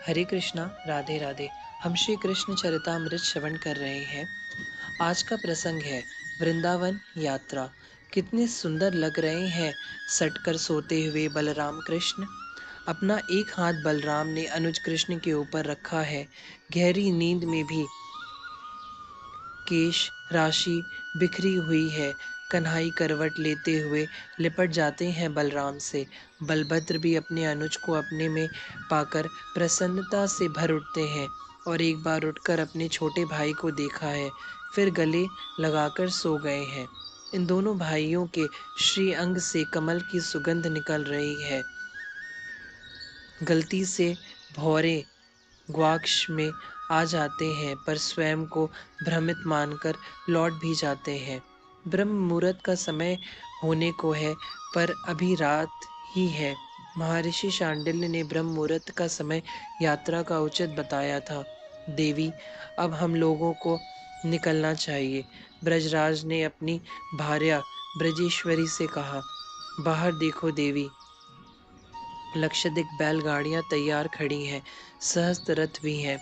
हरे कृष्णा, राधे राधे। हम श्री कृष्ण चरितामृत श्रवण कर रहे हैं। आज का प्रसंग है वृंदावन यात्रा। कितने सुंदर लग रहे हैं सटकर सोते हुए बलराम कृष्ण। अपना एक हाथ बलराम ने अनुज कृष्ण के ऊपर रखा है। गहरी नींद में भी केश राशि बिखरी हुई है। कन्हई करवट लेते हुए लिपट जाते हैं बलराम से। बलभद्र भी अपने अनुज को अपने में पाकर प्रसन्नता से भर उठते हैं और एक बार उठकर अपने छोटे भाई को देखा है, फिर गले लगाकर सो गए हैं। इन दोनों भाइयों के श्री अंग से कमल की सुगंध निकल रही है। गलती से भौरे ग्वाक्ष में आ जाते हैं पर स्वयं को भ्रमित मानकर लौट भी जाते हैं। ब्रह्म मुहूर्त का समय होने को है पर अभी रात ही है। महर्षि शांडिल्य ने ब्रह्म मुहूर्त का समय यात्रा का उचित बताया था। देवी, अब हम लोगों को निकलना चाहिए। ब्रजराज ने अपनी भार्या ब्रजेश्वरी से कहा। बाहर देखो देवी, लक्षाधिक बैलगाड़ियां तैयार खड़ी हैं, सहस्त्र रथ भी हैं।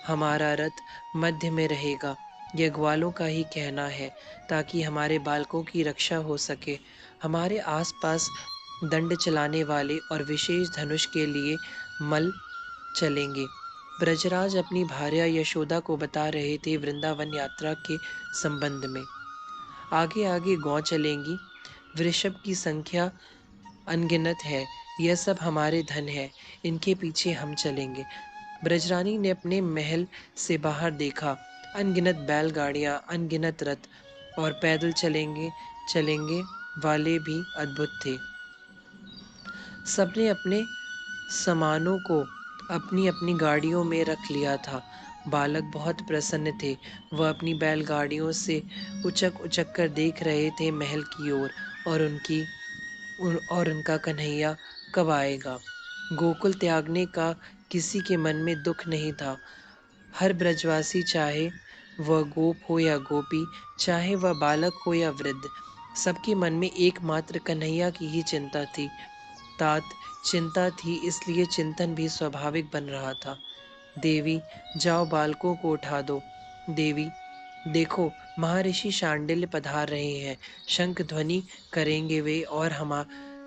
हमारा रथ मध्य में रहेगा, यह ग्वालों का ही कहना है, ताकि हमारे बालकों की रक्षा हो सके। हमारे आसपास दंड चलाने वाले और विशेष धनुष के लिए मल चलेंगे। ब्रजराज अपनी भार्या यशोदा को बता रहे थे वृंदावन यात्रा के संबंध में। आगे आगे गौ चलेंगी, वृषभ की संख्या अनगिनत है। यह सब हमारे धन है, इनके पीछे हम चलेंगे। ब्रजरानी ने अपने महल से बाहर देखा। अनगिनत बैलगाड़ियां, अनगिनत रथ और पैदल चलेंगे चलेंगे वाले भी अद्भुत थे। सबने अपने सामानों को अपनी अपनी गाड़ियों में रख लिया था। बालक बहुत प्रसन्न थे। वह अपनी बैलगाड़ियों से उचक उचक कर देख रहे थे महल की ओर और उनका कन्हैया कब आएगा। गोकुल त्यागने का किसी के मन में दुख नहीं था। हर ब्रजवासी, चाहे वह गोप हो या गोपी, चाहे वह बालक हो या वृद्ध, सबके मन में एकमात्र कन्हैया की ही चिंता थी। तात चिंता थी, इसलिए चिंतन भी स्वाभाविक बन रहा था। देवी, जाओ बालकों को उठा दो। देवी, देखो महर्षि शांडिल्य पधार रहे हैं। शंख ध्वनि करेंगे वे और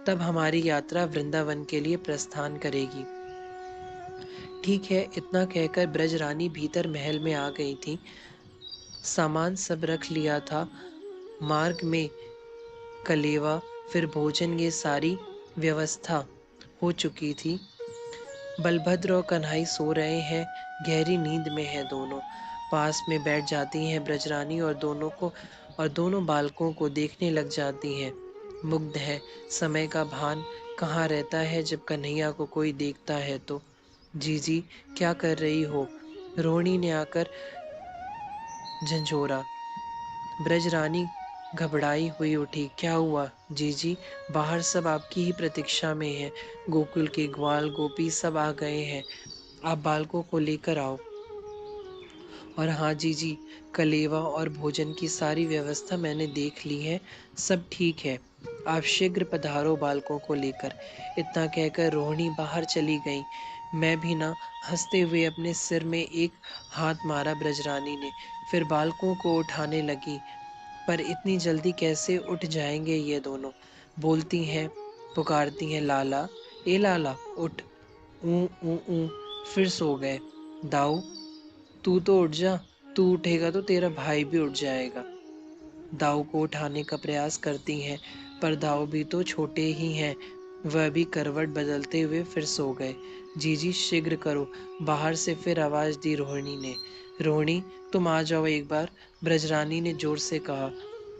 तब हमारी यात्रा वृंदावन के लिए प्रस्थान करेगी। ठीक है, इतना कहकर ब्रजरानी भीतर महल में आ गई थी। सामान सब रख लिया था। मार्ग में कलेवा, फिर भोजन, ये सारी व्यवस्था हो चुकी थी। बलभद्र और कन्हई सो रहे हैं, गहरी नींद में हैं दोनों। पास में बैठ जाती हैं ब्रजरानी और दोनों बालकों को देखने लग जाती हैं। मुग्ध है, समय का भान कहाँ रहता है जब कन्हैया को कोई देखता है तो। जीजी, क्या कर रही हो? रोहिणी ने आकर झंझोरा। ब्रजरानी घबराई हुई उठी। क्या हुआ जीजी? बाहर सब आपकी ही प्रतीक्षा में है। गोकुल के ग्वाल गोपी सब आ गए हैं। आप बालकों को लेकर आओ। और हाँ जीजी, कलेवा और भोजन की सारी व्यवस्था मैंने देख ली है, सब ठीक है। आप शीघ्र पधारो बालकों को लेकर। इतना कहकर रोहिणी बाहर चली गई। मैं भी ना, हंसते हुए अपने सिर में एक हाथ मारा ब्रजरानी ने, फिर बालकों को उठाने लगी। पर इतनी जल्दी कैसे उठ जाएंगे ये दोनों? बोलती हैं, पुकारती हैं, लाला, ए लाला उठ। ऊ ऊ ऊ, फिर सो गए। दाऊ, तू तो उठ जा, तू उठेगा तो तेरा भाई भी उठ जाएगा। दाऊ को उठाने का प्रयास करती हैं, पर दाऊ भी तो छोटे ही हैं। वह भी करवट बदलते हुए फिर सो गए। जीजी, शीघ्र करो। बाहर से फिर आवाज दी रोहिणी ने। रोहिणी, तुम आ जाओ एक बार, ब्रजरानी ने जोर से कहा,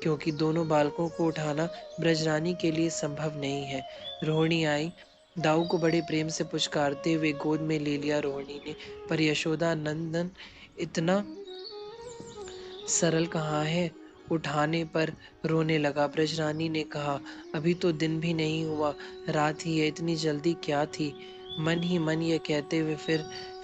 क्योंकि दोनों बालकों को उठाना ब्रजरानी के लिए संभव नहीं है। रोहिणी आई। दाऊ को बड़े प्रेम से पुचकारते हुए गोद में ले लिया रोहिणी ने, पर यशोदा नंदन इतना सरल कहाँ है। उठाने पर रोने लगा। ब्रजरानी ने कहा, अभी तो दिन भी नहीं हुआ, रात ही है, इतनी जल्दी क्या थी? मन ही मन ये कहते हुए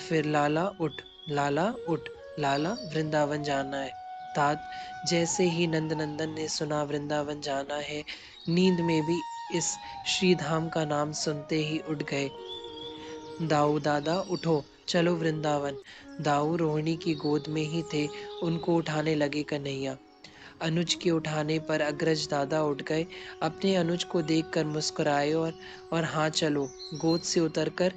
फिर लाला उठ, लाला उठ, लाला वृंदावन जाना है। तात, जैसे ही नंदनंदन ने सुना वृंदावन जाना है, नींद में भी इस श्रीधाम का नाम सुनते ही उठ गए। दाऊ दादा उठो, चलो वृंदावन। दाऊ रोहिणी की गोद में ही थे, उनको उठाने लगे कन्हैया। अनुज के उठाने पर अग्रज दादा उठ गए, अपने अनुज को देखकर मुस्कुराए और हाँ चलो, गोद से उतरकर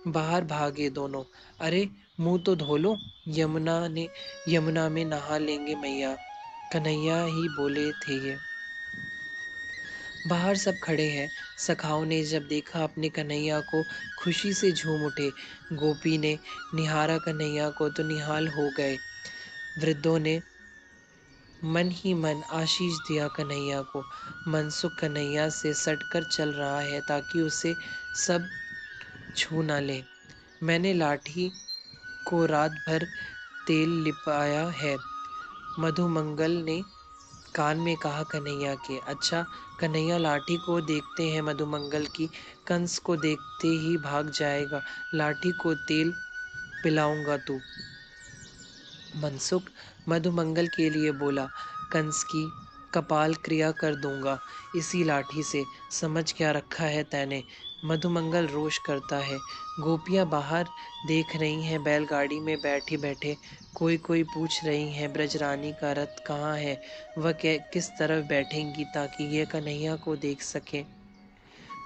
बाहर भागे दोनों। अरे मुंह तो धो लो, यमुना में नहा लेंगे मैया। कन्हैया ही बोले थे ये। बाहर सब खड़े हैं। सखाओं ने जब देखा अपने कन्हैया को, खुशी से झूम उठे। गोपी ने निहारा कन्हैया को तो निहाल हो गए। वृद्धों ने मन ही मन आशीष दिया कन्हैया को। मनसुख कन्हैया से सटकर चल रहा है ताकि उसे सब छू न ले। मैंने लाठी को रात भर तेल लिपाया है, मधुमंगल ने कान में कहा कन्हैया के। अच्छा, कन्हैया लाठी को देखते हैं मधुमंगल की, कंस को देखते ही भाग जाएगा। लाठी को तेल पिलाऊंगा तू। मनसुख मधुमंगल के लिए बोला, कंस की कपाल क्रिया कर दूंगा इसी लाठी से, समझ क्या रखा है तैने। मधुमंगल रोष करता है। गोपियां बाहर देख रही हैं, बैलगाड़ी में बैठे बैठे कोई कोई पूछ रही हैं ब्रजरानी का रथ कहाँ है, वह किस तरफ बैठेंगी ताकि ये कन्हैया को देख सके।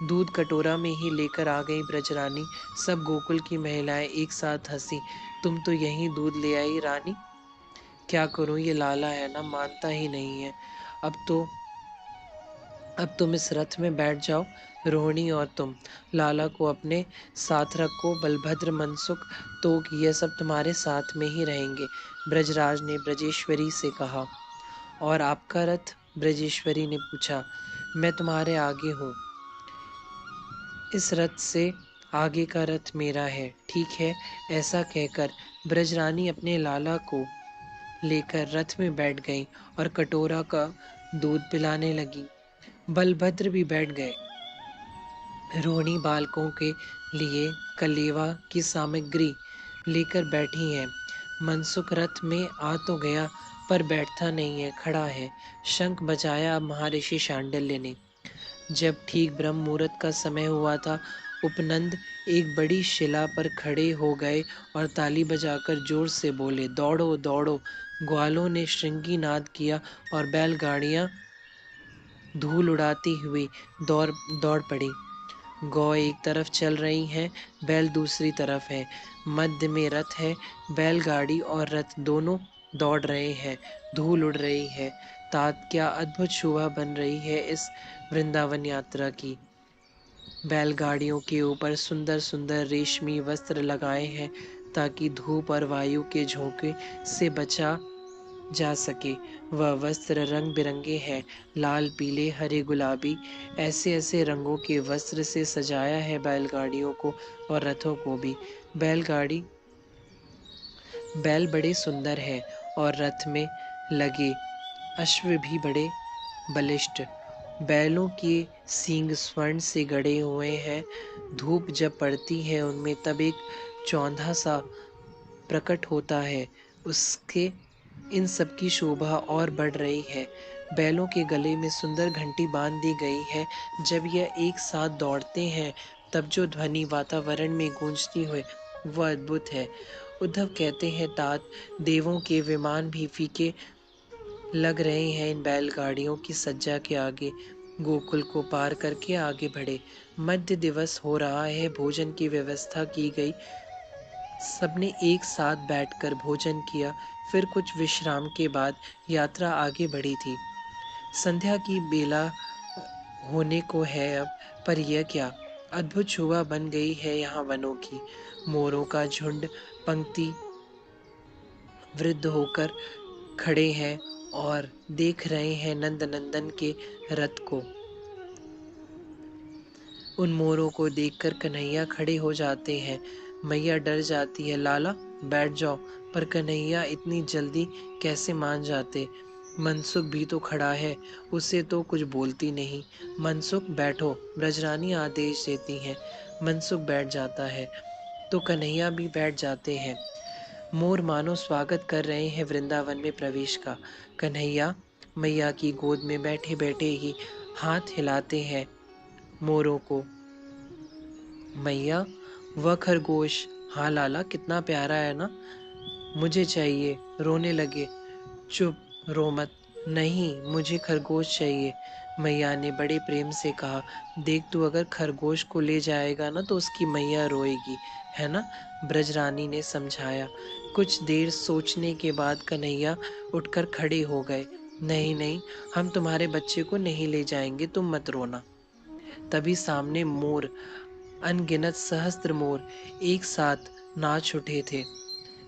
दूध कटोरा में ही लेकर आ गई ब्रजरानी। सब गोकुल की महिलाएं एक साथ हंसी। तुम तो यहीं दूध ले आई रानी। क्या करूं, ये लाला है ना, मानता ही नहीं है। अब तो अब तुम इस रथ में बैठ जाओ, रोहिणी और तुम। लाला को अपने साथ रखो, बलभद्र मनसुख तो ये सब तुम्हारे साथ में ही रहेंगे। ब्रजराज ने ब्रजेश्वरी से कहा। और आपका रथ? ब्रजेश्वरी ने पूछा। मैं तुम्हारे आगे हूँ, इस रथ से आगे का रथ मेरा है, ठीक है। ऐसा कहकर ब्रजरानी अपने लाला को लेकर रथ में बैठ गई और कटोरा का दूध पिलाने लगी। बलभद्र भी बैठ गए। रोहिणी बालकों के लिए कलेवा की सामग्री लेकर बैठी है। मनसुख रथ में आ तो गया पर बैठता नहीं है, खड़ा है। शंख बजाया अब महर्षि शांडिल्य ने। जब ठीक ब्रह्म मुहूर्त का समय हुआ था, उपनंद एक बड़ी शिला पर खड़े हो गए और ताली बजाकर जोर से बोले, दौड़ो दौड़ो। ग्वालों ने श्रृंगी नाद किया और बैलगाड़ियां धूल उड़ाती हुई दौड़ दौड़ पड़ी। गौ एक तरफ चल रही हैं, बैल दूसरी तरफ है। मध्य में रथ है। बैलगाड़ी और रथ दोनों दौड़ रहे हैं। धूल उड़ रही है। तात क्या अद्भुत शोभा बन रही है इस वृंदावन यात्रा की। बैलगाड़ियों के ऊपर सुंदर सुंदर रेशमी वस्त्र लगाए हैं ताकि धूप और वायु के झोंके से बचा जा सके। वह वस्त्र रंग बिरंगे हैं, लाल पीले हरे गुलाबी, ऐसे ऐसे रंगों के वस्त्र से सजाया है बैलगाड़ियों को और रथों को भी। बैलगाड़ी बैल बड़े सुंदर है और रथ में लगे अश्व भी बड़े बलिष्ठ। बैलों के सींग स्वर्ण से गड़े हुए हैं। धूप जब पड़ती है उनमें तब एक चौंधा सा प्रकट होता है। उसके इन सब की शोभा और बढ़ रही है। बैलों के गले में सुंदर घंटी बांध दी गई है। जब यह एक साथ दौड़ते हैं तब जो ध्वनि वातावरण में गूंजती है वह अद्भुत है। उद्धव कहते हैं, तात देवों के विमान भी फीके लग रहे हैं इन बैलगाड़ियों की सज्जा के आगे। गोकुल को पार करके आगे बढ़े। मध्य दिवस हो रहा है, भोजन की व्यवस्था की गई। सबने एक साथ बैठकर भोजन किया। फिर कुछ विश्राम के बाद यात्रा आगे बढ़ी थी। संध्या की बेला होने को है अब, पर यह क्या अद्भुत शोभा बन गई है यहाँ वनों की। मोरों का झुंड पंक्ति वृद्ध होकर खड़े हैं और देख रहे हैं नंद नंदन के रथ को। उन मोरों को देखकर कन्हैया खड़े हो जाते हैं। मैया डर जाती है, लाला बैठ जाओ। पर कन्हैया इतनी जल्दी कैसे मान जाते। मनसुख भी तो खड़ा है, उसे तो कुछ बोलती नहीं। मनसुख बैठो, ब्रजरानी आदेश देती हैं। मनसुख बैठ जाता है तो कन्हैया भी बैठ जाते हैं। मोर मानो स्वागत कर रहे हैं वृंदावन में प्रवेश का। कन्हैया मैया की गोद में बैठे बैठे ही हाथ हिलाते हैं मोरों को। मैया वह खरगोश, हाँ लाला, कितना प्यारा है ना, मुझे चाहिए। रोने लगे। चुप, रो मत। नहीं, मुझे खरगोश चाहिए। मैया ने बड़े प्रेम से कहा। देख, तू अगर खरगोश को ले जाएगा ना तो उसकी मैया रोएगी, है ना? ब्रजरानी ने समझाया। कुछ देर सोचने के बाद कन्हैया उठकर खड़े हो गए। नहीं नहीं, हम तुम्हारे बच्चे को नहीं ले जाएंगे, तुम मत रोना। तभी सामने मोर, अनगिनत सहस्त्र मोर एक साथ नाच उठे थे।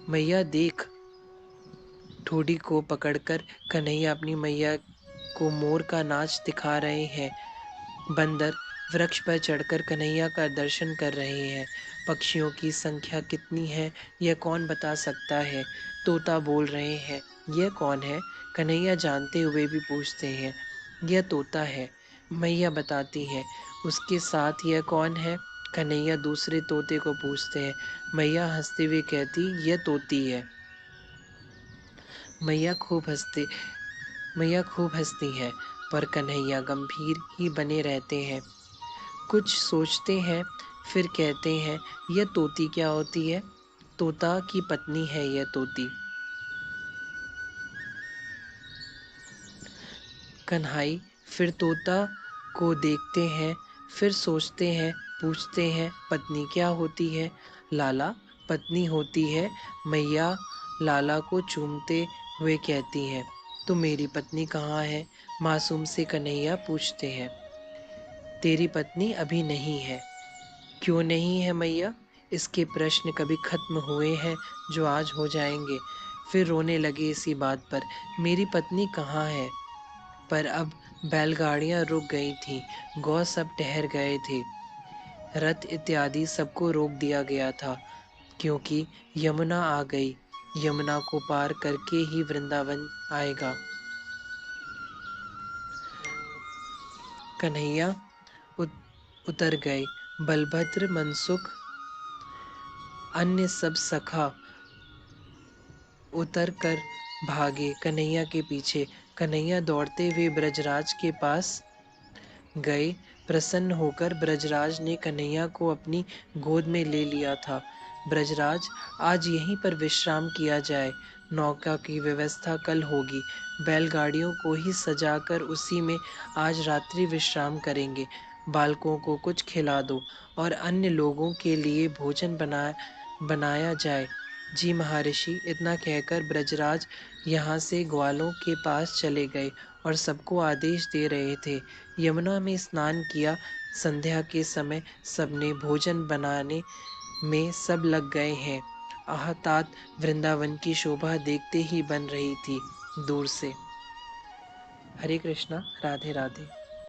मैया देख, ठोड़ी को पकड़कर कन्हैया अपनी मैया को मोर का नाच दिखा रहे हैं। बंदर वृक्ष पर चढ़कर कन्हैया का दर्शन कर रहे हैं। पक्षियों की संख्या कितनी है यह कौन बता सकता है? तोता बोल रहे हैं। यह कौन है? कन्हैया जानते हुए भी पूछते हैं। यह तोता है, मैया बताती है। उसके साथ यह कौन है? कन्हैया दूसरे तोते को पूछते हैं। मैया हंसते हुए कहती, यह तोती है। मैया खूब हंसते मैया खूब हंसती हैं, पर कन्हैया गंभीर ही बने रहते हैं। कुछ सोचते हैं, फिर कहते हैं, यह तोती क्या होती है? तोता की पत्नी है यह तोती। कन्हाई फिर तोता को देखते हैं, फिर सोचते हैं, पूछते हैं, पत्नी क्या होती है? लाला, पत्नी होती है। मैया लाला को चूमते हुए कहती हैं। तो मेरी पत्नी कहाँ है? मासूम से कन्हैया पूछते हैं। तेरी पत्नी अभी नहीं है। क्यों नहीं है मैया? इसके प्रश्न कभी खत्म हुए हैं जो आज हो जाएंगे? फिर रोने लगे इसी बात पर। मेरी पत्नी कहाँ है? पर अब बैलगाड़ियां रुक गई थीं, गौ सब ठहर गए थे, रथ इत्यादि सबको रोक दिया गया था, क्योंकि यमुना आ गई। यमुना को पार करके ही वृंदावन आएगा। कन्हैया उतर गए। बलभद्र, मनसुख, अन्य सब सखा उतर कर भागे कन्हैया के पीछे। कन्हैया दौड़ते हुए ब्रजराज के पास गए। प्रसन्न होकर ब्रजराज ने कन्हैया को अपनी गोद में ले लिया था। ब्रजराज, आज यहीं पर विश्राम किया जाए। नौका की व्यवस्था कल होगी। बैलगाड़ियों को ही सजाकर उसी में आज रात्रि विश्राम करेंगे। बालकों को कुछ खिला दो और अन्य लोगों के लिए भोजन बनाया जाए। जी महर्षि, इतना कहकर ब्रजराज यहाँ से ग्वालों के पास चले गए और सबको आदेश दे रहे थे। यमुना में स्नान किया। संध्या के समय सबने भोजन बनाने में सब लग गए हैं। आह, तात वृंदावन की शोभा देखते ही बन रही थी दूर से। हरे कृष्णा, राधे राधे।